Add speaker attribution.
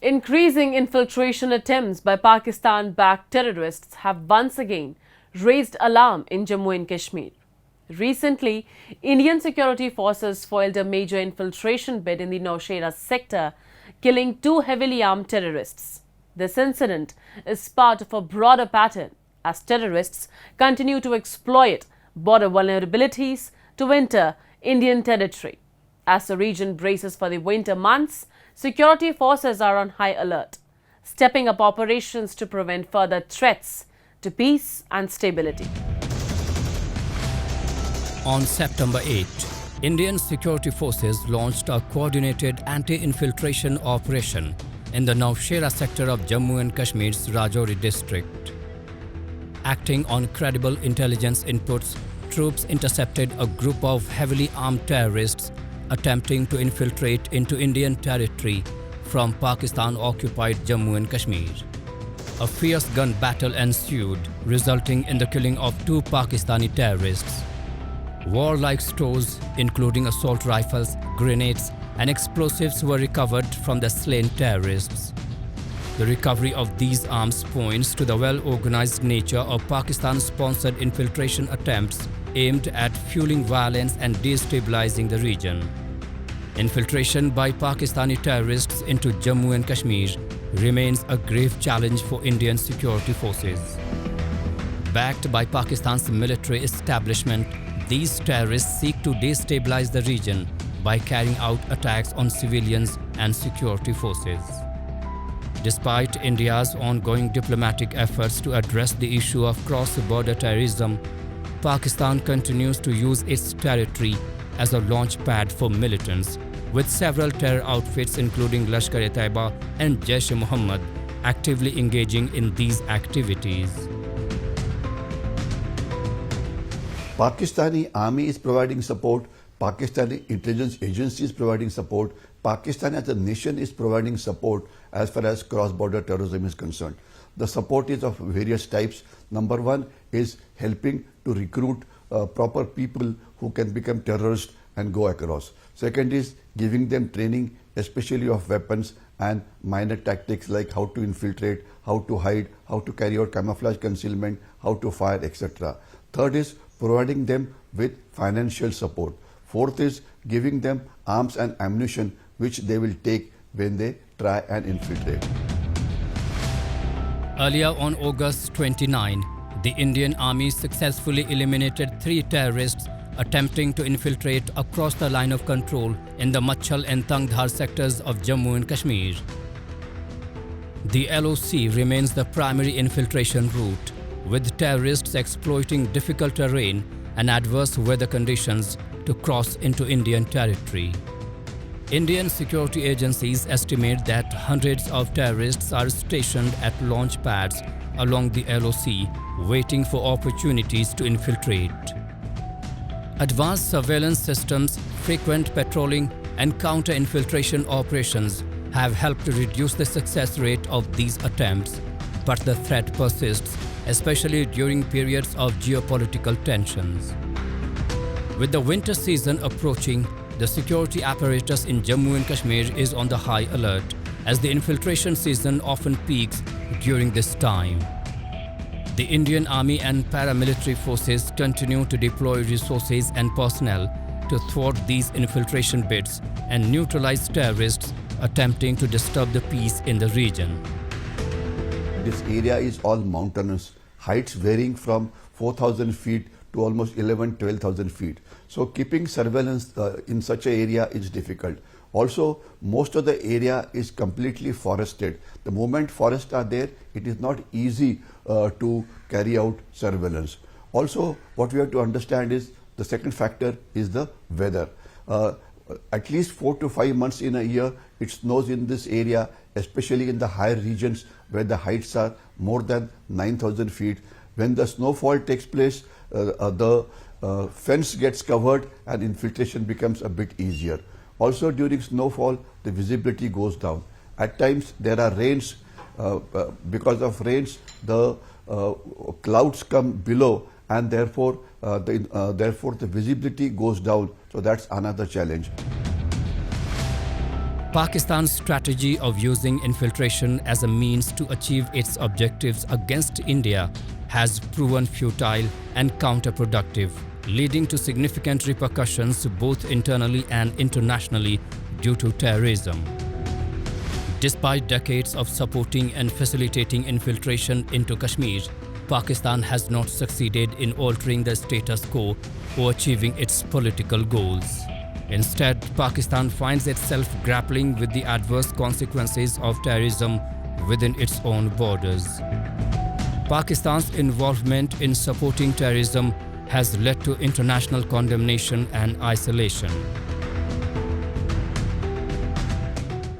Speaker 1: Increasing infiltration attempts by Pakistan-backed terrorists have once again raised alarm in Jammu and Kashmir. Recently, Indian security forces foiled a major infiltration bid in the Nowshera sector, killing 2 heavily armed terrorists. This incident is part of a broader pattern as terrorists continue to exploit border vulnerabilities to enter Indian territory. As the region braces for the winter months, security forces are on high alert, stepping up operations to prevent further threats to peace and stability.
Speaker 2: On September 8, Indian security forces launched a coordinated anti-infiltration operation in the Nowshera sector of Jammu and Kashmir's Rajouri district. Acting on credible intelligence inputs, troops intercepted a group of heavily armed terrorists attempting to infiltrate into Indian territory from Pakistan-occupied Jammu and Kashmir. A fierce gun battle ensued, resulting in the killing of 2 Pakistani terrorists. Warlike stores, including assault rifles, grenades, and explosives were recovered from the slain terrorists. The recovery of these arms points to the well-organized nature of Pakistan-sponsored infiltration attempts aimed at fueling violence and destabilizing the region. Infiltration by Pakistani terrorists into Jammu and Kashmir remains a grave challenge for Indian security forces. Backed by Pakistan's military establishment, these terrorists seek to destabilize the region by carrying out attacks on civilians and security forces. Despite India's ongoing diplomatic efforts to address the issue of cross-border terrorism, Pakistan continues to use its territory as a launch pad for militants, with several terror outfits including Lashkar-e-Taiba and Jaish-e-Mohammed actively engaging in these activities.
Speaker 3: Pakistani army is providing support, Pakistani intelligence agency is providing support, Pakistan as a nation is providing support as far as cross-border terrorism is concerned. The support is of various types. Number one is helping to recruit proper people who can become terrorists and go across. Second is giving them training, especially of weapons and minor tactics like how to infiltrate, how to hide, how to carry out camouflage concealment, how to fire, etc. Third is providing them with financial support. Fourth is giving them arms and ammunition which they will take when they try and infiltrate.
Speaker 2: Earlier on August 29, the Indian Army successfully eliminated 3 terrorists attempting to infiltrate across the line of control in the Machal and Tangdhar sectors of Jammu and Kashmir. The LOC remains the primary infiltration route, with terrorists exploiting difficult terrain and adverse weather conditions to cross into Indian territory. Indian security agencies estimate that hundreds of terrorists are stationed at launch pads along the LOC, waiting for opportunities to infiltrate. Advanced surveillance systems, frequent patrolling, and counter-infiltration operations have helped to reduce the success rate of these attempts, but the threat persists, especially during periods of geopolitical tensions. With the winter season approaching, the security apparatus in Jammu and Kashmir is on the high alert, as the infiltration season often peaks during this time. The Indian Army and paramilitary forces continue to deploy resources and personnel to thwart these infiltration bids and neutralize terrorists attempting to disturb the peace in the region.
Speaker 3: This area is all mountainous, heights varying from 4,000 feet to almost 11,000-12,000 feet. So keeping surveillance in such an area is difficult. Also, most of the area is completely forested. The moment forests are there, it is not easy to carry out surveillance. Also, what we have to understand is the second factor is the weather. At least 4 to 5 months in a year, it snows in this area, especially in the higher regions where the heights are more than 9,000 feet. When the snowfall takes place, the fence gets covered and infiltration becomes a bit easier. Also during snowfall, the visibility goes down. At times there are rains. Because of rains, the clouds come below, and therefore the visibility goes down. So that's another challenge.
Speaker 2: Pakistan's strategy of using infiltration as a means to achieve its objectives against India has proven futile and counterproductive, leading to significant repercussions both internally and internationally due to terrorism. Despite decades of supporting and facilitating infiltration into Kashmir, Pakistan has not succeeded in altering the status quo or achieving its political goals. Instead, Pakistan finds itself grappling with the adverse consequences of terrorism within its own borders. Pakistan's involvement in supporting terrorism has led to international condemnation and isolation.